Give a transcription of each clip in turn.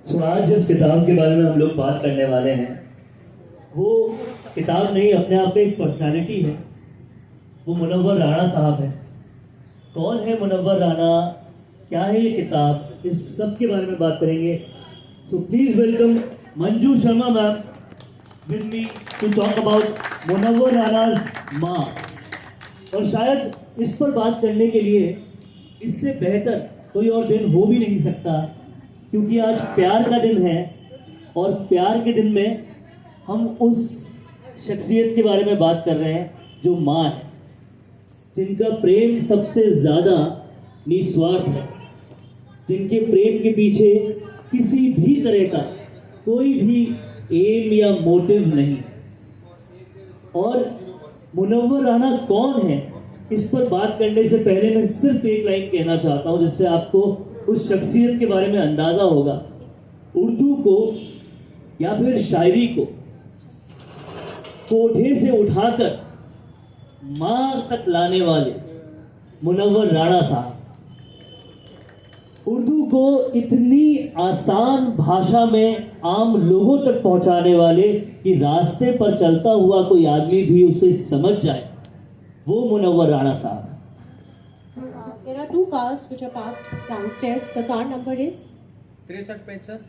आज जिस किताब के बारे में हम लोग बात करने वाले हैं वो किताब नहीं, अपने आप में एक पर्सनालिटी है। वो मुनव्वर राणा साहब है। कौन है मुनव्वर राणा, क्या है ये किताब, इस सब के बारे में बात करेंगे। So please welcome Manju Sharma ma'am with me to talk about Munawwar Rana's माँ। और शायद इस पर बात करने के लिए इससे बेहतर कोई और दिन हो भी नहीं सकता, क्योंकि आज प्यार का दिन है और प्यार के दिन में हम उस शख्सियत के बारे में बात कर रहे हैं जो माँ है, जिनका प्रेम सबसे ज़्यादा निस्वार्थ है, जिनके प्रेम के पीछे किसी भी तरह का कोई भी एम या मोटिव नहीं। और मुनव्वर राणा कौन है, इस पर बात करने से पहले मैं सिर्फ एक लाइन कहना चाहता हूँ जिससे आपको उस शख्सियत के बारे में अंदाजा होगा। उर्दू को या फिर शायरी को कोठे से उठाकर माँ तक लाने वाले मुनव्वर राणा साहब, उर्दू को इतनी आसान भाषा में आम लोगों तक पहुंचाने वाले कि रास्ते पर चलता हुआ कोई आदमी भी उसे समझ जाए, वो मुनव्वर राणा साहब। There are two cars which are parked downstairs. The car number is 6365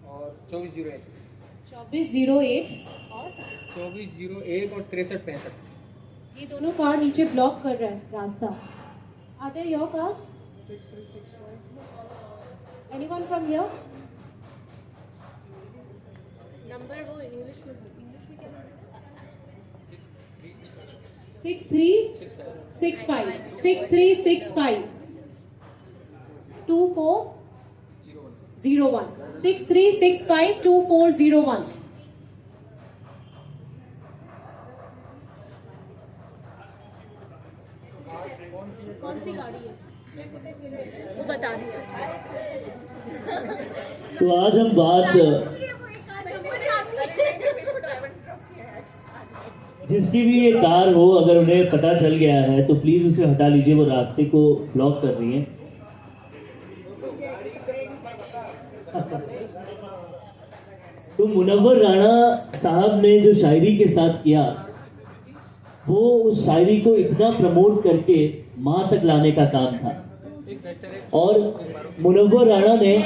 और 2408 2408 और 2408 और 6365। ये दोनों कार नीचे ब्लॉक कर रहे हैं रास्ता। Are they your cars? 6365। Anyone from here? Number वो इंग्लिश में 6365 6365 2401 6365 2401। कौन सी गाड़ी है वो बता दिया। तो आज हम बात, जिसकी भी ये कार हो, अगर उन्हें पता चल गया है तो प्लीज उसे हटा लीजिए, वो रास्ते को ब्लॉक कर रही है। तो मुनव्वर राणा साहब ने जो शायरी के साथ किया, वो उस शायरी को इतना प्रमोट करके माँ तक लाने का काम था। और मुनव्वर राणा ने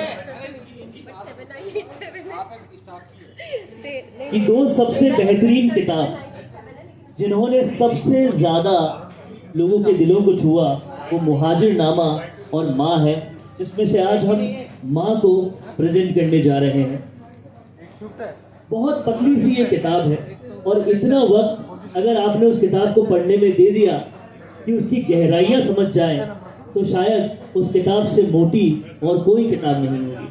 कि दो सबसे बेहतरीन किताब जिन्होंने सबसे ज्यादा लोगों के दिलों को छुआ, वो मुहाजिरनामा और माँ है, जिसमें से आज हम माँ को प्रेजेंट करने जा रहे हैं। बहुत पतली सी ये किताब है और इतना वक्त अगर आपने उस किताब को पढ़ने में दे दिया कि उसकी गहराइयाँ समझ जाए, तो शायद उस किताब से मोटी और कोई किताब नहीं होगी।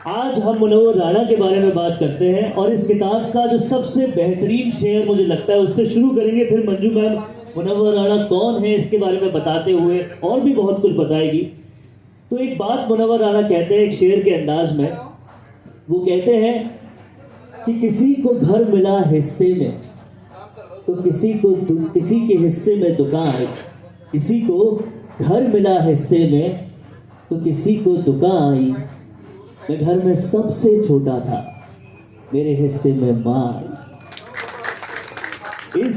आज हम मुनव्वर राणा के बारे में बात करते हैं और इस किताब का जो सबसे बेहतरीन शेर मुझे लगता है उससे शुरू करेंगे, फिर मंजू मैम मुनव्वर राणा कौन है इसके बारे में बताते हुए और भी बहुत कुछ बताएगी। तो एक बात मुनव्वर राणा कहते हैं एक शेर के अंदाज में, वो कहते हैं कि किसी को घर मिला हिस्से में तो किसी के हिस्से में दुकान, किसी को घर मिला हिस्से में तो किसी को दुकान आई। मैं घर में सबसे छोटा था, मेरे हिस्से में माँ आई। इस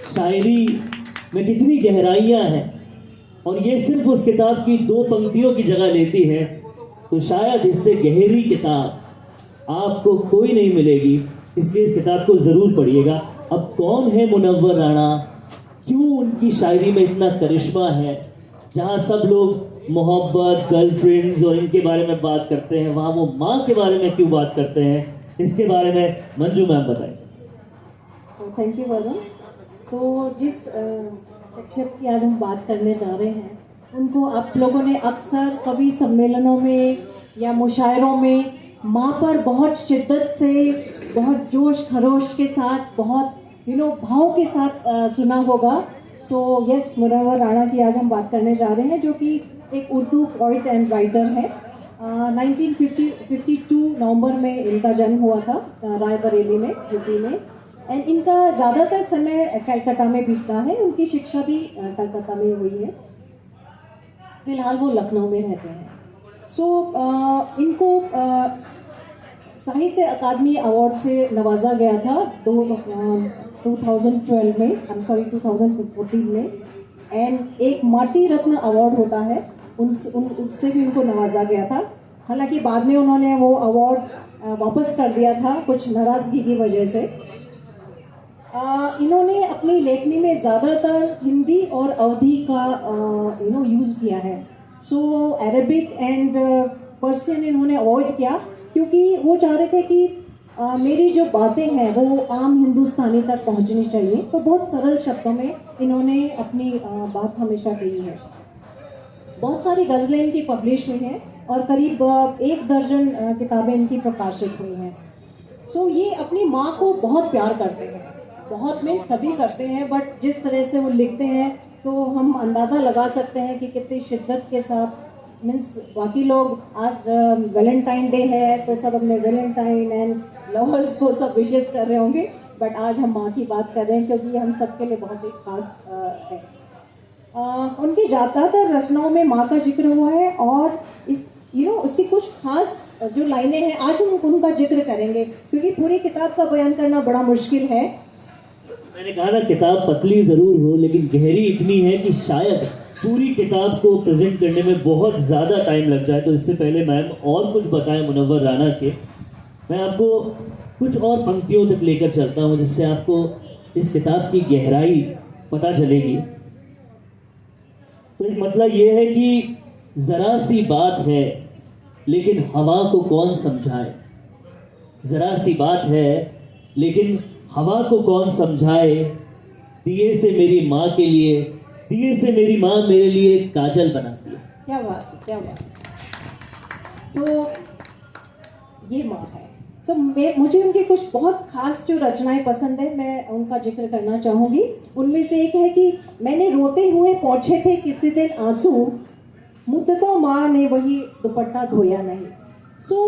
शायरी में कितनी गहराइयाँ हैं और ये सिर्फ उस किताब की दो पंक्तियों की जगह लेती है, तो शायद इससे गहरी किताब आपको कोई नहीं मिलेगी, इसलिए इस किताब को ज़रूर पढ़िएगा। अब कौन है मुनव्वर राणा, क्यों उनकी शायरी में इतना करिश्मा है, जहाँ सब लोग मोहब्बत, गर्लफ्रेंड्स और इनके बारे में बात करते हैं, वहाँ वो माँ के बारे में क्यों बात करते हैं, इसके बारे में मंजू मैम बताएं। Thank you Varun. जिस शख्सियत की आज हम बात करने जा रहे हैं, उनको आप लोगों ने अक्सर कवि सम्मेलनों में या मुशायरों में माँ पर बहुत शिद्दत से, बहुत जोश खरोश के साथ, बहुत भाव के साथ सुना होगा। यस, मुनव्वर राणा की आज हम बात करने जा रहे हैं, जो कि एक उर्दू पोइट एंड राइटर है। 1952 नवंबर में इनका जन्म हुआ था रायबरेली में, यूपी में। एंड इनका ज़्यादातर समय कलकत्ता में बीतता है, उनकी शिक्षा भी कलकत्ता में हुई है। फिलहाल वो लखनऊ में रहते हैं। सो इनको साहित्य अकादमी अवार्ड से नवाजा गया था 2012 में, 2014 में, एंड एक माटी रत्न अवार्ड होता है, उससे भी उनको नवाजा गया था। हालांकि बाद में उन्होंने वो अवार्ड वापस कर दिया था कुछ नाराज़गी की वजह से। इन्होंने अपनी लेखनी में ज़्यादातर हिंदी और अवधी का यूज़ किया है। सो अरबिक एंड पर्शियन इन्होंने अवॉइड किया, क्योंकि वो चाह रहे थे कि मेरी जो बातें हैं वो आम हिंदुस्तानी तक पहुंचनी चाहिए। तो बहुत सरल शब्दों में इन्होंने अपनी बात हमेशा कही है। बहुत सारी गज़लें इनकी पब्लिश हुई हैं और करीब 1 दर्जन किताबें इनकी प्रकाशित हुई हैं। सो ये अपनी माँ को बहुत प्यार करते हैं, बहुत में सभी करते हैं, बट जिस तरह से वो लिखते हैं तो हम अंदाज़ा लगा सकते हैं कि कितनी शिद्दत के साथ। मीन्स बाकी लोग आज वैलेंटाइन डे है तो सब अपने वैलेंटाइन एंड लवर्स को सब विशेष कर रहे होंगे, बट आज हम माँ की बात कर रहे हैं क्योंकि हम सबके लिए बहुत ही खास है। उनकी ज़्यादातर रचनाओं में माँ का जिक्र हुआ है और इस उसकी कुछ खास जो लाइनें हैं आज हम उनका जिक्र करेंगे, क्योंकि पूरी किताब का बयान करना बड़ा मुश्किल है। मैंने कहा ना, किताब पतली ज़रूर हो लेकिन गहरी इतनी है कि शायद पूरी किताब को प्रेजेंट करने में बहुत ज़्यादा टाइम लग जाए। तो इससे पहले मैम और कुछ बताएं मुनव्वर राना के, मैं आपको कुछ और पंक्तियों तक लेकर चलता हूँ जिससे आपको इस किताब की गहराई पता चलेगी। तो एक मतलब ये है कि ज़रा सी बात है लेकिन हवा को कौन समझाए, ज़रा सी बात है लेकिन हवा को कौन समझाए, दिए से मेरी माँ के लिए, दिए से मेरी माँ मेरे लिए काजल बनाती है। क्या बात, क्या बात। सो ये माँ है। तो मुझे उनकी कुछ बहुत खास जो रचनाएं पसंद है, मैं उनका जिक्र करना चाहूँगी। उनमें से एक है कि मैंने रोते हुए पहुँचे थे किसी दिन आंसू, मुद्दतों माँ ने वही दुपट्टा धोया नहीं। सो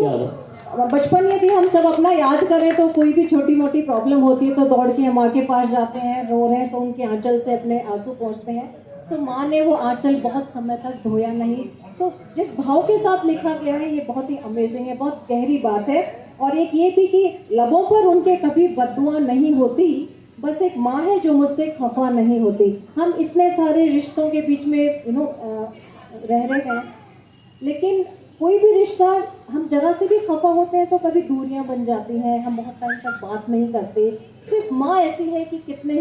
बचपन यदि हम सब अपना याद करें तो कोई भी छोटी मोटी प्रॉब्लम होती है तो दौड़ के माँ के पास जाते हैं, रो रहे हैं तो उनके आंचल से अपने आंसू पहुँचते हैं। सो माँ ने वो आंचल बहुत समय तक धोया नहीं। सो जिस भाव के साथ लिखा गया है ये बहुत ही अमेजिंग है, बहुत गहरी बात है। और एक ये भी कि लबों पर उनके कभी बद्दुआ नहीं होती, बस एक माँ है जो मुझसे खफा नहीं होती। हम इतने सारे रिश्तों के बीच में रह रहे हैं, लेकिन कोई भी रिश्ता हम जरा से भी खफा होते हैं तो कभी दूरियां बन जाती हैं, हम बहुत टाइम तक बात नहीं करते। सिर्फ माँ ऐसी है कि कितनी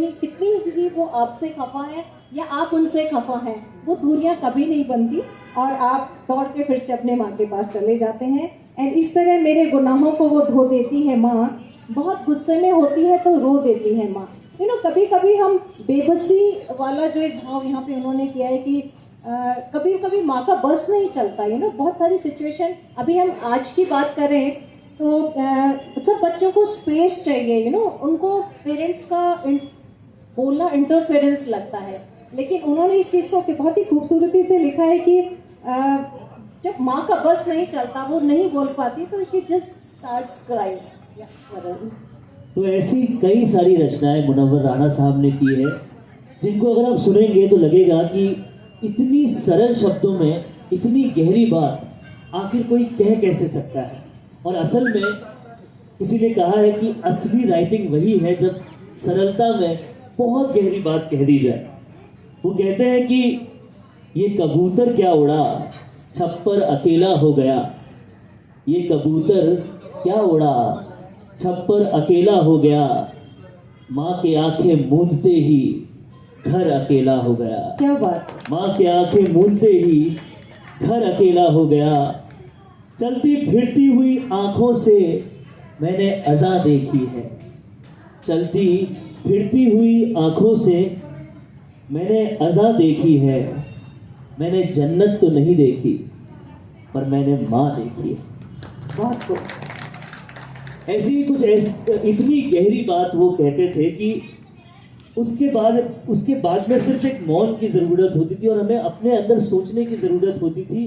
ही वो आपसे खफा है या आप उनसे खफा हैं, वो दूरियां कभी नहीं बनती और आप दौड़ के फिर से अपने माँ के पास चले जाते हैं। एंड इस तरह मेरे गुनाहों को वो धो देती है माँ, बहुत गुस्से में होती है तो रो देती है माँ। कभी कभी हम बेबसी वाला जो एक भाव यहाँ पे उन्होंने किया है कि कभी कभी माँ का बस नहीं चलता। बहुत सारी सिचुएशन, अभी हम आज की बात करें तो सब बच्चों को स्पेस चाहिए, उनको पेरेंट्स का बोलना इंटरफेरेंस लगता है, लेकिन उन्होंने इस चीज़ को बहुत ही खूबसूरती से लिखा है कि जब माँ का बस नहीं चलता, वो नहीं बोल पाती तो शी जस्ट स्टार्ट्स क्राइंग। तो ऐसी कई सारी रचनाएं मुनव्वर राणा साहब ने की है जिनको अगर आप सुनेंगे तो लगेगा कि इतनी सरल शब्दों में इतनी गहरी बात आखिर कोई कह कैसे सकता है। और असल में किसी ने कहा है कि असली राइटिंग वही है जब सरलता में बहुत गहरी बात कह दी जाए। वो कहते हैं कि ये कबूतर क्या उड़ा, छप्पर अकेला हो गया, ये कबूतर क्या उड़ा, छप्पर अकेला हो गया, माँ के आंखें मूंदते ही घर अकेला हो गया। क्या बात। माँ के आंखें मूंदते ही घर अकेला हो गया, चलती फिरती हुई आंखों से मैंने अज़ा देखी है, चलती फिरती हुई आंखों से मैंने अज़ा देखी है, मैंने जन्नत तो नहीं देखी पर मैंने माँ देखी है। बहुत खूब। ऐसी ही कुछ इतनी गहरी बात वो कहते थे कि उसके बाद में सिर्फ एक मौन की ज़रूरत होती थी और हमें अपने अंदर सोचने की ज़रूरत होती थी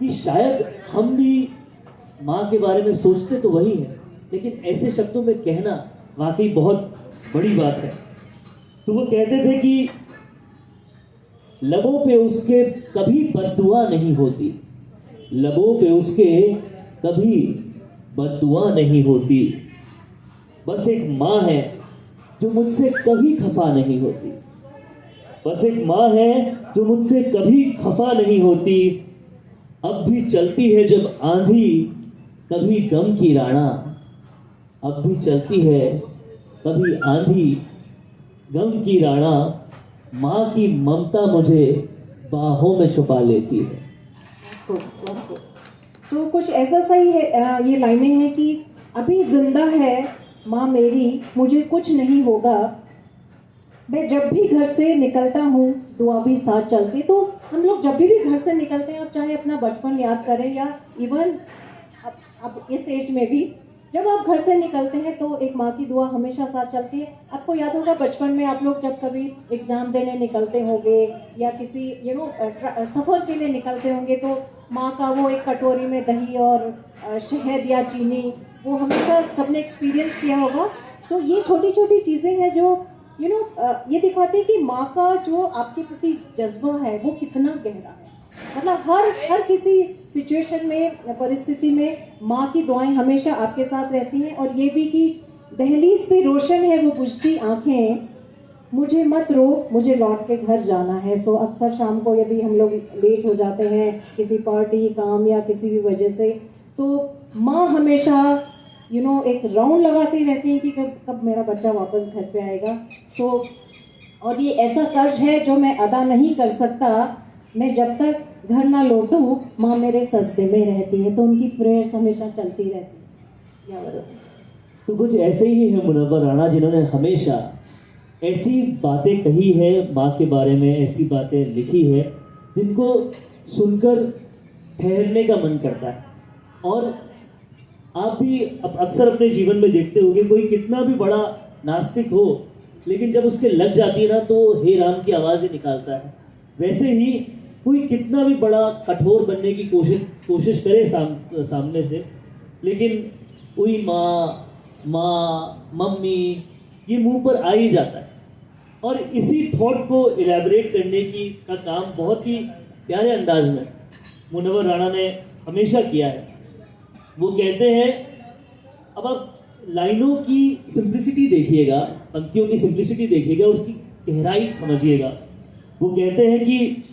कि शायद हम भी माँ के बारे में सोचते तो वही हैं, लेकिन ऐसे शब्दों में कहना वाकई बहुत बड़ी बात है। तो वो कहते थे कि लबों पे उसके कभी बद्दुआ नहीं होती, लबों पे उसके कभी बद्दुआ नहीं होती। बस एक माँ है जो मुझसे कभी खफा नहीं होती। बस एक माँ है जो मुझसे कभी खफा नहीं होती। अब भी चलती है जब आंधी कभी गम की राणा। अब भी चलती है कभी आंधी गम की राणा। माँ की ममता मुझे बाहों में छुपा लेती है। सो कुछ ऐसा सही है, ये लाइनिंग है कि अभी जिंदा है माँ मेरी, मुझे कुछ नहीं होगा। मैं जब भी घर से निकलता हूँ दुआ भी साथ चलती। तो हम लोग जब भी घर से निकलते हैं, आप चाहे अपना बचपन याद करें या इवन अब इस एज में भी, जब आप घर से निकलते हैं तो एक माँ की दुआ हमेशा साथ चलती है। आपको याद होगा बचपन में आप लोग जब कभी एग्ज़ाम देने निकलते होंगे या किसी सफ़र के लिए निकलते होंगे, तो माँ का वो एक कटोरी में दही और शहद या चीनी, वो हमेशा सबने एक्सपीरियंस किया होगा। सो ये छोटी छोटी चीज़ें हैं जो ये दिखाती है कि माँ का जो आपके प्रति जज्बा है वो कितना गहरा है। मतलब हर किसी सिचुएशन में, परिस्थिति में माँ की दुआएं हमेशा आपके साथ रहती हैं। और ये भी कि दहलीज पे रोशन है वो बुझती आंखें, मुझे मत रो, मुझे लौट के घर जाना है। सो अक्सर शाम को यदि हम लोग लेट हो जाते हैं किसी पार्टी, काम या किसी भी वजह से, तो माँ हमेशा एक राउंड लगाती रहती है कि कब मेरा बच्चा वापस घर पे आएगा। सो और ये ऐसा कर्ज है जो मैं अदा नहीं कर सकता। मैं जब तक घर ना लौटूं माँ मेरे सजदे में रहती है। तो उनकी प्रेयर्स हमेशा चलती रहती है। तो कुछ ऐसे ही है मुनव्वर राणा, जिन्होंने हमेशा ऐसी बातें कही है माँ के बारे में, ऐसी बातें लिखी है जिनको सुनकर ठहरने का मन करता है। और आप भी अक्सर अपने जीवन में देखते होंगे, कोई कितना भी बड़ा नास्तिक हो लेकिन जब उसके लग जाती है ना तो हे राम की आवाज़ ही निकालता है। वैसे ही कोई कितना भी बड़ा कठोर बनने की कोशिश करे सामने से, लेकिन वही माँ मम्मी ये मुंह पर आ ही जाता है। और इसी थॉट को इलेबरेट करने का काम बहुत ही प्यारे अंदाज में मुनव्वर राणा ने हमेशा किया है। वो कहते हैं, अब आप लाइनों की सिंप्लिसिटी देखिएगा, पंक्तियों की सिंप्लिसिटी देखिएगा, उसकी गहराई समझिएगा। वो कहते हैं कि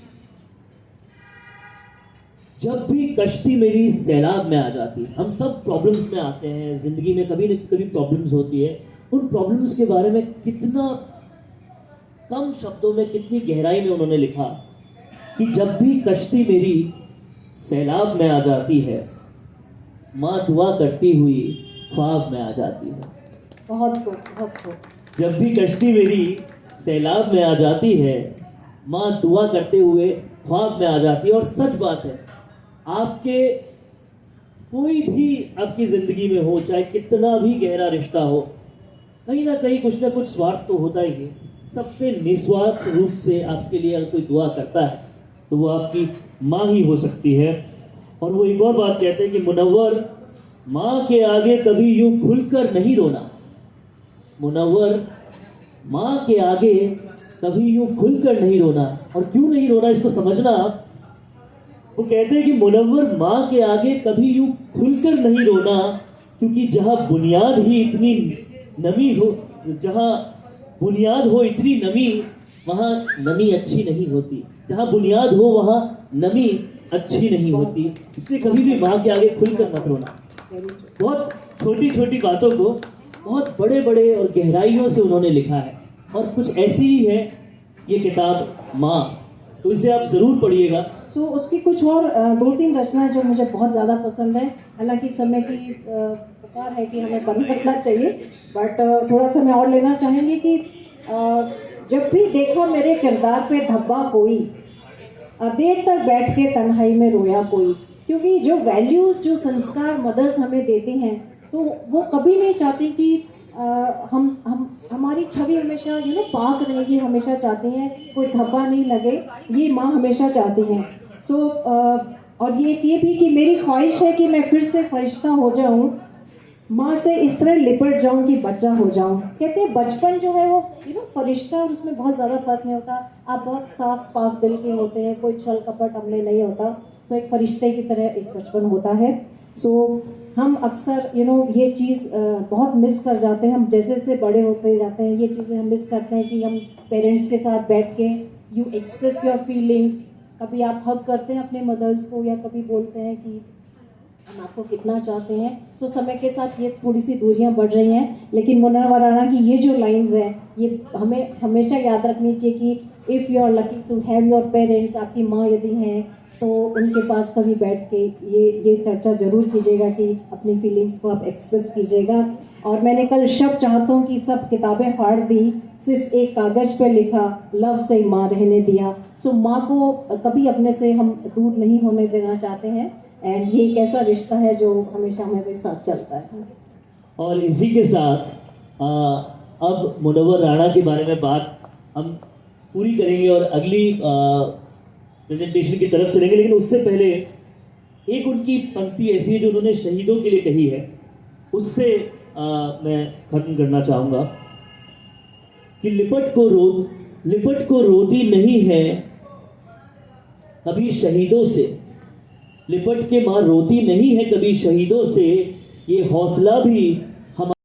जब भी कश्ती मेरी सैलाब में आ जाती है, हम सब प्रॉब्लम्स में आते हैं जिंदगी में, कभी न कभी प्रॉब्लम्स होती है। उन प्रॉब्लम्स के बारे में कितना कम शब्दों में, कितनी गहराई में उन्होंने लिखा कि जब भी कश्ती मेरी सैलाब में आ जाती है, माँ दुआ करती हुई ख्वाब में आ जाती है। बहुत खूब। जब भी कश्ती मेरी सैलाब में आ जाती है, माँ दुआ करते हुए ख्वाब में आ जाती है। और सच बात है, आपके कोई भी आपकी ज़िंदगी में हो, चाहे कितना भी गहरा रिश्ता हो, कहीं ना कहीं कुछ ना कुछ स्वार्थ तो होता ही है। सबसे निस्वार्थ रूप से आपके लिए अगर कोई दुआ करता है तो वो आपकी माँ ही हो सकती है। और वो एक और बात कहते हैं कि मुनव्वर, माँ के आगे कभी यूं खुलकर नहीं रोना। मुनव्वर, माँ के आगे कभी यूं खुलकर नहीं रोना। और क्यों नहीं रोना, इसको समझना। वो कहते हैं कि मुनव्वर, माँ के आगे कभी यूं खुलकर नहीं रोना, क्योंकि जहाँ बुनियाद ही इतनी नमी हो, जहाँ बुनियाद हो इतनी नमी, वहाँ नमी अच्छी नहीं होती। जहाँ बुनियाद हो वहाँ नमी अच्छी नहीं होती। इसलिए कभी भी माँ के आगे खुलकर मत रोना। बहुत छोटी छोटी बातों को बहुत बड़े बड़े और गहराइयों से उन्होंने लिखा है। और कुछ ऐसी ही है ये किताब माँ, तो इसे आप ज़रूर पढ़िएगा। सो उसकी कुछ और 2-3 रचनाएं जो मुझे बहुत ज़्यादा पसंद है। हालांकि समय की पुकार है कि हमें बंद करना चाहिए, बट थोड़ा सा मैं और लेना चाहेंगे कि जब भी देखा मेरे किरदार पे धब्बा कोई, देर तक बैठ के तन्हाई में रोया कोई। क्योंकि जो वैल्यूज़, जो संस्कार मदर्स हमें देती हैं, तो वो कभी नहीं चाहती कि हमारी छवि हमेशा पाक रहेगी, हमेशा चाहती हैं कोई धब्बा नहीं लगे, ये माँ हमेशा चाहती हैं। सो और ये भी कि मेरी ख्वाहिश है कि मैं फिर से फरिश्ता हो जाऊं, माँ से इस तरह लिपट जाऊं कि बच्चा हो जाऊं। कहते हैं बचपन जो है वो फरिश्ता, और उसमें बहुत ज़्यादा फर्क नहीं होता। आप बहुत साफ पाक दिल के होते हैं, कोई छल कपट हमने नहीं होता। सो एक फरिश्ते की तरह एक बचपन होता है। सो हम अक्सर ये चीज़ बहुत मिस कर जाते हैं। हम जैसे जैसे बड़े होते जाते हैं ये चीज़ें हम मिस करते हैं कि हम पेरेंट्स के साथ बैठ के यू एक्सप्रेस योर फीलिंग्स। कभी आप हग करते हैं अपने मदर्स को या कभी बोलते हैं कि हम आपको कितना चाहते हैं। सो समय के साथ ये थोड़ी सी दूरियां बढ़ रही हैं, लेकिन मुनव्वर राणा की ये जो लाइंस हैं ये हमें हमेशा याद रखनी चाहिए कि if you are lucky to have your parents, आपकी माँ यदि हैं तो उनके पास कभी बैठ के ये चर्चा ज़रूर कीजिएगा कि अपनी फीलिंग्स को आप एक्सप्रेस कीजिएगा। और मैंने कल शब्द चाहता हूँ कि सब किताबें फाड़ दी, सिर्फ एक कागज़ पे लिखा लव से माँ रहने दिया। सो माँ को कभी अपने से हम दूर नहीं होने देना चाहते हैं, एंड ये एक ऐसा रिश्ता है जो हमेशा हमारे साथ चलता है। और इसी के साथ अब मुनव्वर राणा के बारे में बात हम पूरी करेंगे और अगली प्रेजेंटेशन की तरफ चलेंगे, लेकिन उससे पहले एक उनकी पंक्ति ऐसी है जो उन्होंने शहीदों के लिए कही है, उससे मैं खत्म करना चाहूँगा कि लिपट को रोती नहीं है कभी शहीदों से, लिपट के माँ रोती नहीं है कभी शहीदों से, ये हौसला भी